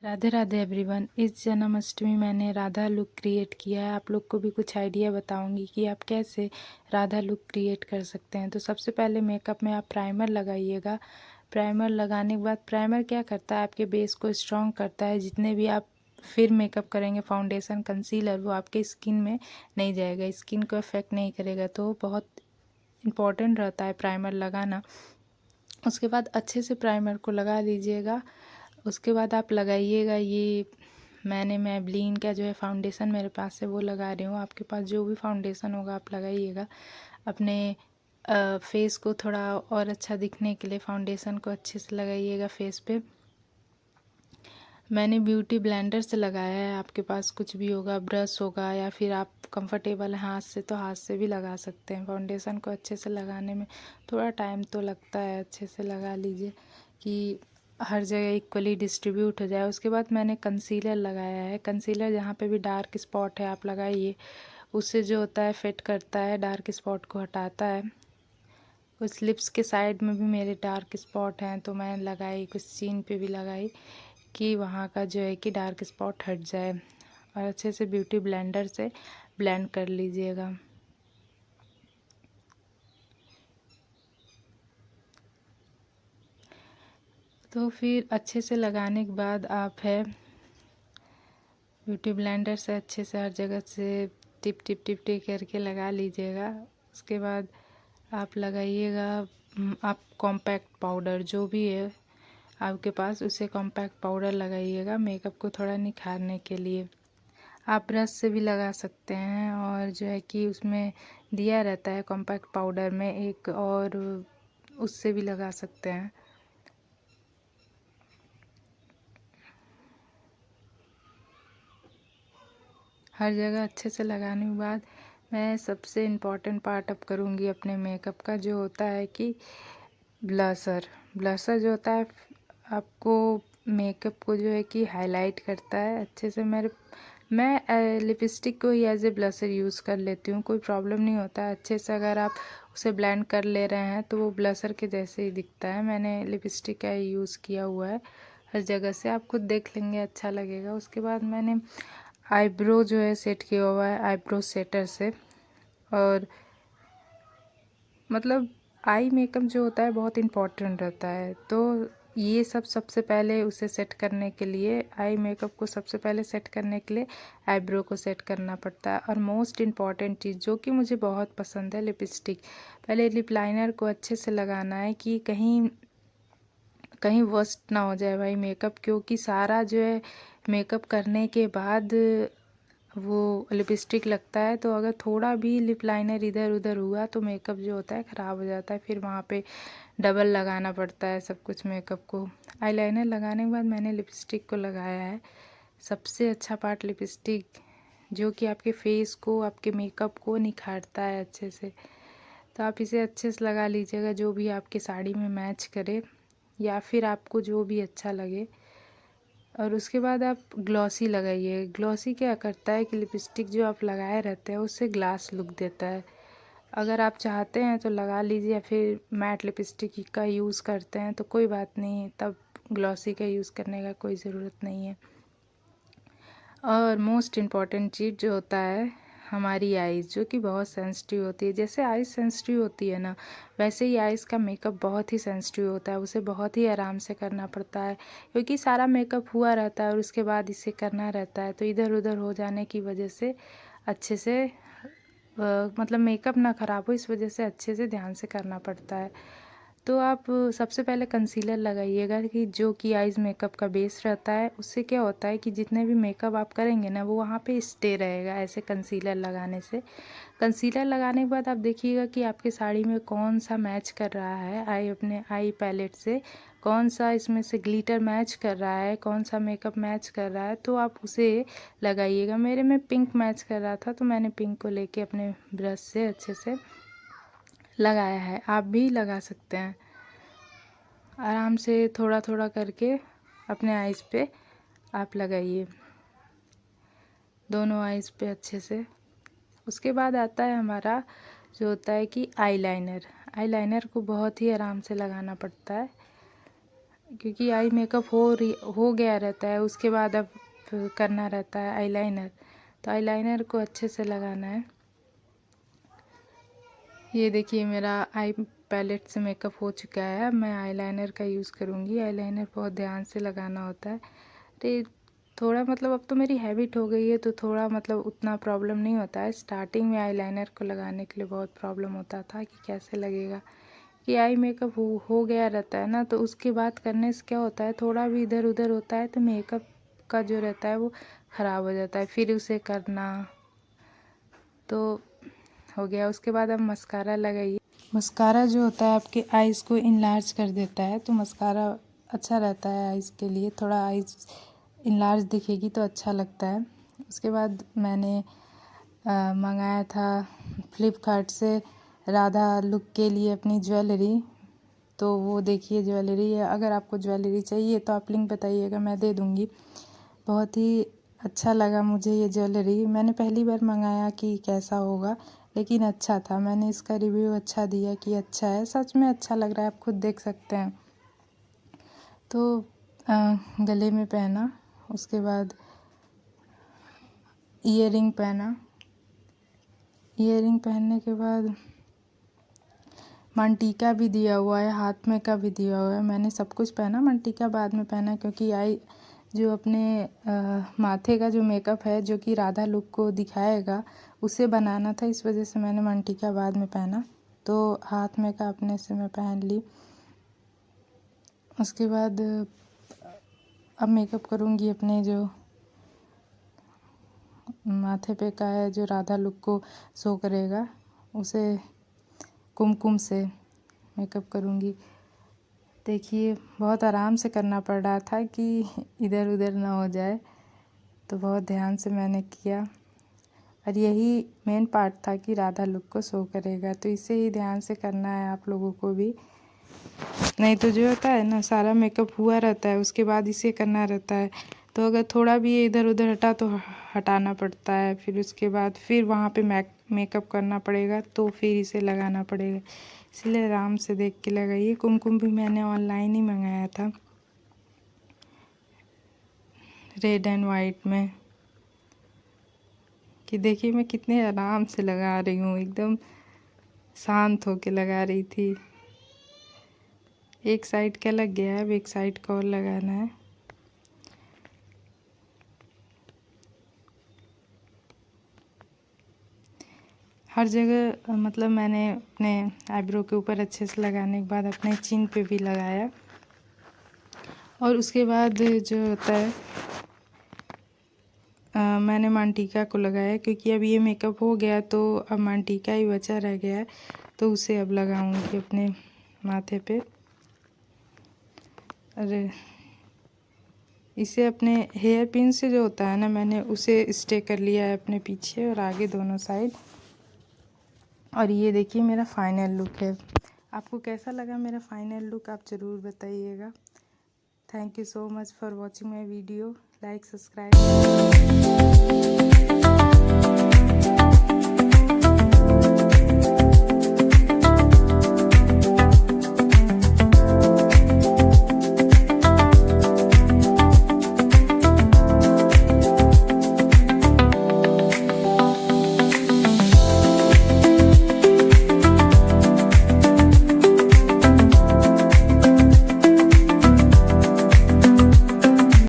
Radhe Radhe everyone. इस जन्माष्टमी मैंने Radha look create किया है। आप लोग को भी कुछ आइडिया बताऊंगी कि आप कैसे राधा लुक क्रिएट कर सकते हैं। तो सबसे पहले मेकअप में आप प्राइमर लगाइएगा। प्राइमर लगाने के बाद प्राइमर क्या करता है, आपके बेस को स्ट्रॉन्ग करता है। जितने भी आप फिर मेकअप करेंगे, फाउंडेशन कंसीलर, वो आपके स्किन में नहीं जाएगा, स्किन को अफेक्ट नहीं करेगा। तो बहुत इम्पॉर्टेंट रहता है प्राइमर लगाना। उसके बाद अच्छे से प्राइमर को लगा लीजिएगा। उसके बाद आप लगाइएगा ये मैंने मैबलिन का जो है फाउंडेशन मेरे पास है वो लगा रही हूँ। आपके पास जो भी फाउंडेशन होगा आप लगाइएगा। अपने फेस को थोड़ा और अच्छा दिखने के लिए फाउंडेशन को अच्छे से लगाइएगा फेस पे। मैंने ब्यूटी ब्लेंडर से लगाया है। आपके पास कुछ भी होगा, ब्रश होगा, या फिर आप कंफर्टेबल हैं हाथ से तो हाथ से भी लगा सकते हैं। फाउंडेशन को अच्छे से लगाने में थोड़ा टाइम तो लगता है, अच्छे से लगा लीजिए कि हर जगह इक्वली डिस्ट्रीब्यूट हो जाए। उसके बाद मैंने कंसीलर लगाया है। कंसीलर जहाँ पे भी डार्क स्पॉट है आप लगाइए, उससे जो होता है फिट करता है, डार्क स्पॉट को हटाता है। कुछ लिप्स के साइड में भी मेरे डार्क स्पॉट हैं तो मैं लगाई, कुछ चीन पे भी लगाई कि वहाँ का जो है कि डार्क स्पॉट हट जाए। और अच्छे से ब्यूटी ब्लेंडर से ब्लेंड कर लीजिएगा। तो फिर अच्छे से लगाने के बाद आप है ब्यूटी ब्लेंडर से अच्छे से हर जगह से टिप टिप टिप टिप करके लगा लीजिएगा। उसके बाद आप लगाइएगा आप कॉम्पैक्ट पाउडर जो भी है आपके पास, उसे कॉम्पैक्ट पाउडर लगाइएगा मेकअप को थोड़ा निखारने के लिए। आप ब्रश से भी लगा सकते हैं, और जो है कि उसमें दिया रहता है कॉम्पैक्ट पाउडर में एक, और उससे भी लगा सकते हैं। हर जगह अच्छे से लगाने के बाद मैं सबसे इम्पॉर्टेंट पार्ट अब करूँगी अपने मेकअप का, जो होता है कि ब्लशर। ब्लशर जो होता है आपको मेकअप को जो है कि हाईलाइट करता है अच्छे से। मैं लिपस्टिक को ही एज ए ब्लशर यूज़ कर लेती हूँ, कोई प्रॉब्लम नहीं होता है। अच्छे से अगर आप उसे ब्लेंड कर ले रहे हैं तो वो ब्लशर के जैसे ही दिखता है। मैंने लिपस्टिक का ही यूज़ किया हुआ है हर जगह से, आप खुद देख लेंगे अच्छा लगेगा। उसके बाद मैंने आईब्रो जो है सेट किया हुआ है आईब्रो सेटर से। और मतलब आई मेकअप जो होता है बहुत इम्पॉर्टेंट रहता है, तो ये सब सबसे पहले उसे सेट करने के लिए, आई मेकअप को सबसे पहले सेट करने के लिए आईब्रो को सेट करना पड़ता है। और मोस्ट इम्पॉर्टेंट चीज़ जो कि मुझे बहुत पसंद है, लिपस्टिक। पहले लिप लाइनर को अच्छे से लगाना है कि कहीं कहीं वर्स्ट ना हो जाए भाई मेकअप, क्योंकि सारा जो है मेकअप करने के बाद वो लिपस्टिक लगता है, तो अगर थोड़ा भी लिप लाइनर इधर उधर हुआ तो मेकअप जो होता है ख़राब हो जाता है। फिर वहाँ पे डबल लगाना पड़ता है सब कुछ मेकअप को। आईलाइनर लगाने के बाद मैंने लिपस्टिक को लगाया है। सबसे अच्छा पार्ट लिपस्टिक, जो कि आपके फेस को, आपके मेकअप को निखारता है अच्छे से। तो आप इसे अच्छे से लगा लीजिएगा जो भी आपके साड़ी में मैच करे, या फिर आपको जो भी अच्छा लगे। और उसके बाद आप ग्लॉसी लगाइए। ग्लॉसी क्या करता है कि लिपस्टिक जो आप लगाए रहते हैं उससे ग्लास लुक देता है। अगर आप चाहते हैं तो लगा लीजिए, या फिर मैट लिपस्टिक का यूज़ करते हैं तो कोई बात नहीं, तब ग्लॉसी का यूज़ करने का कोई ज़रूरत नहीं है। और मोस्ट इम्पॉर्टेंट चीज़ जो होता है हमारी आइज़, जो कि बहुत सेंसिटिव होती है। जैसे आइज़ सेंसिटिव होती है ना, वैसे ही आइज़ का मेकअप बहुत ही सेंसिटिव होता है। उसे बहुत ही आराम से करना पड़ता है, क्योंकि सारा मेकअप हुआ रहता है और उसके बाद इसे करना रहता है। तो इधर उधर हो जाने की वजह से अच्छे से मतलब मेकअप ना ख़राब हो, इस वजह से अच्छे से ध्यान से करना पड़ता है। तो आप सबसे पहले कंसीलर लगाइएगा, कि जो कि आइज़ मेकअप का बेस रहता है। उससे क्या होता है कि जितने भी मेकअप आप करेंगे ना वो वहाँ पे स्टे रहेगा ऐसे कंसीलर लगाने से। कंसीलर लगाने के बाद आप देखिएगा कि आपकी साड़ी में कौन सा मैच कर रहा है, अपने आई पैलेट से कौन सा इसमें से ग्लिटर मैच कर रहा है, कौन सा मेकअप मैच कर रहा है, तो आप उसे लगाइएगा। मेरे में पिंक मैच कर रहा था तो मैंने पिंक को लेके अपने ब्रश से अच्छे से लगाया है। आप भी लगा सकते हैं आराम से, थोड़ा थोड़ा करके अपने आइज़ पे आप लगाइए, दोनों आइज़ पे अच्छे से। उसके बाद आता है हमारा जो होता है कि आईलाइनर। आईलाइनर को बहुत ही आराम से लगाना पड़ता है, क्योंकि आई मेकअप हो गया रहता है, उसके बाद अब करना रहता है आईलाइनर। तो आईलाइनर को अच्छे से लगाना है। ये देखिए मेरा आई पैलेट से मेकअप हो चुका है। अब मैं आईलाइनर का यूज़ करूँगी। आईलाइनर बहुत ध्यान से लगाना होता है। तो थोड़ा मतलब अब तो मेरी हैबिट हो गई है, तो थोड़ा मतलब उतना प्रॉब्लम नहीं होता है। स्टार्टिंग में आईलाइनर को लगाने के लिए बहुत प्रॉब्लम होता था कि कैसे लगेगा, कि आई मेकअप हो गया रहता है ना, तो उसके बाद करने से क्या होता है, थोड़ा भी इधर उधर होता है तो मेकअप का जो रहता है वो ख़राब हो जाता है, फिर उसे करना। तो हो गया। उसके बाद अब मस्कारा लगाइए। मस्कारा जो होता है आपके आइज़ को इनलार्ज कर देता है, तो मस्कारा अच्छा रहता है आइज़ के लिए। थोड़ा आइज़ इनलार्ज दिखेगी तो अच्छा लगता है। उसके बाद मैंने मंगाया था फ्लिपकार्ट से राधा लुक के लिए अपनी ज्वेलरी। तो वो देखिए ज्वेलरी है। अगर आपको ज्वेलरी चाहिए तो आप लिंक बताइएगा, मैं दे दूँगी। बहुत ही अच्छा लगा मुझे ये ज्वेलरी। मैंने पहली बार मंगाया कि कैसा होगा, लेकिन अच्छा था। मैंने इसका रिव्यू अच्छा दिया कि अच्छा है। सच में अच्छा लग रहा है, आप खुद देख सकते हैं। तो गले में पहना, उसके बाद ईयरिंग पहना। ईयरिंग पहनने के बाद मनटीका भी दिया हुआ है, हाथ में का भी दिया हुआ है। मैंने सब कुछ पहना, मनटीका बाद में पहना, क्योंकि आई जो अपने माथे का जो मेकअप है जो कि राधा लुक को दिखाएगा, उसे बनाना था। इस वजह से मैंने मनटीका बाद में पहना। तो हाथ में का अपने से मैं पहन ली। उसके बाद अब मेकअप करूँगी अपने जो माथे पे का है, जो राधा लुक को शो करेगा, उसे कुमकुम से मेकअप करूँगी। देखिए बहुत आराम से करना पड़ रहा था कि इधर उधर ना हो जाए, तो बहुत ध्यान से मैंने किया। और यही मेन पार्ट था कि राधा लुक को शो करेगा, तो इसे ही ध्यान से करना है आप लोगों को भी। नहीं तो जो होता है ना, सारा मेकअप हुआ रहता है, उसके बाद इसे करना रहता है। तो अगर थोड़ा भी इधर उधर हटा तो हटाना पड़ता है, फिर उसके बाद फिर वहाँ पे मेकअप करना पड़ेगा, तो फिर इसे लगाना पड़ेगा। इसलिए आराम से देख के लगाइए। कुमकुम भी मैंने ऑनलाइन ही मंगाया था, रेड एंड वाइट में। कि देखिए मैं कितने आराम से लगा रही हूँ, एकदम शांत होके लगा रही थी। एक साइड का लग गया है, अब एक साइड का और लगाना है। हर जगह मतलब मैंने अपने आईब्रो के ऊपर अच्छे से लगाने के बाद अपने चिन पे भी लगाया। और उसके बाद जो होता है मैंने मांटिका को लगाया, क्योंकि अब ये मेकअप हो गया तो अब मांटिका ही बचा रह गया है, तो उसे अब लगाऊंगी अपने माथे पे। अरे इसे अपने हेयर पिन से जो होता है ना, मैंने उसे स्टे कर लिया है अपने पीछे और आगे दोनों साइड। और ये देखिए मेरा फाइनल लुक है। आपको कैसा लगा मेरा फाइनल लुक, आप ज़रूर बताइएगा। Thank you so much for watching my video. Like, subscribe.